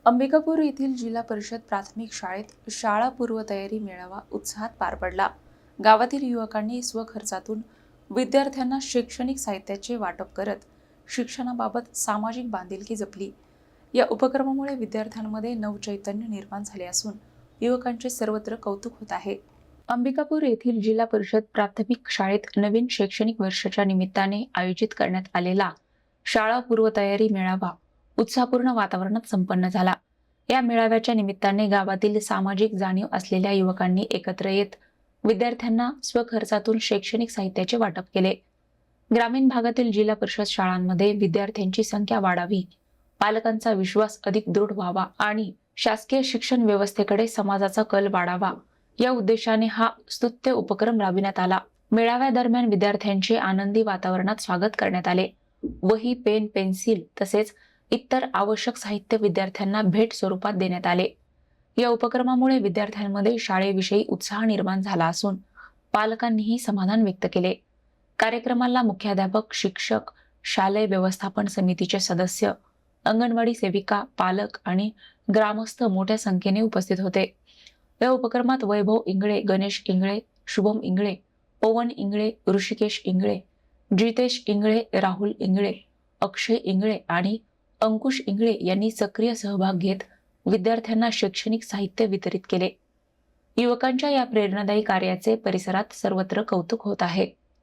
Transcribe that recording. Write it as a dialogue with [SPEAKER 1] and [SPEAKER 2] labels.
[SPEAKER 1] अंबिकापूर येथील जिल्हा परिषद प्राथमिक शाळेत शाळा पूर्वतयारी मेळावा उत्साहात पार पडला। गावातील युवकांनी स्वखर्चातून विद्यार्थ्यांना शैक्षणिक साहित्याचे वाटप करत शिक्षणाबाबत सामाजिक बांधिलकी जपली। या उपक्रमामुळे विद्यार्थ्यांमध्ये नवचैतन्य निर्माण झाले असून युवकांचे सर्वत्र कौतुक होत आहे। अंबिकापूर येथील जिल्हा परिषद प्राथमिक शाळेत नवीन शैक्षणिक वर्षाच्या निमित्ताने आयोजित करण्यात आलेला शाळा पूर्वतयारी मेळावा उत्साहपूर्ण वातावरणात संपन्न झाला। या मेळाव्याच्या निमित्ताने गावातील सामाजिक जाणीव असलेल्या युवकांनी एकत्र येत विद्यार्थ्यांना स्वखर्चातून शैक्षणिक साहित्याचे वाटप केले। ग्रामीण भागातील जिल्हा परिषद शाळांमध्ये विद्यार्थ्यांची संख्या वाढावी, पालकांचा विश्वास अधिक दृढ व्हावा आणि शासकीय शिक्षण व्यवस्थेकडे समाजाचा कल वाढावा या उद्देशाने हा स्तुत्य उपक्रम राबविण्यात आला। मेळाव्यादरम्यान विद्यार्थ्यांचे आनंदी वातावरणात स्वागत करण्यात आले। वही, पेन, पेन्सिल तसेच इतर आवश्यक साहित्य विद्यार्थ्यांना भेट स्वरूपात देण्यात आले। या उपक्रमामुळे विद्यार्थ्यांमध्ये शाळेविषयी उत्साह निर्माण झाला असून पालकांनीही समाधान व्यक्त केले। कार्यक्रमाला मुख्याध्यापक, शिक्षक, शालेय व्यवस्थापन समितीचे सदस्य, अंगणवाडी सेविका, पालक आणि ग्रामस्थ मोठ्या संख्येने उपस्थित होते। या उपक्रमात वैभव इंगळे, गणेश इंगळे, शुभम इंगळे, पवन इंगळे, ऋषिकेश इंगळे, जितेश इंगळे, राहुल इंगळे, अक्षय इंगळे आणि अंकुश इंगळे यांनी सक्रिय सहभाग घेत विद्यार्थ्यांना शैक्षणिक साहित्य वितरित केले। युवकांच्या या प्रेरणादायी कार्याचे परिसरात सर्वत्र कौतुक होत आहे।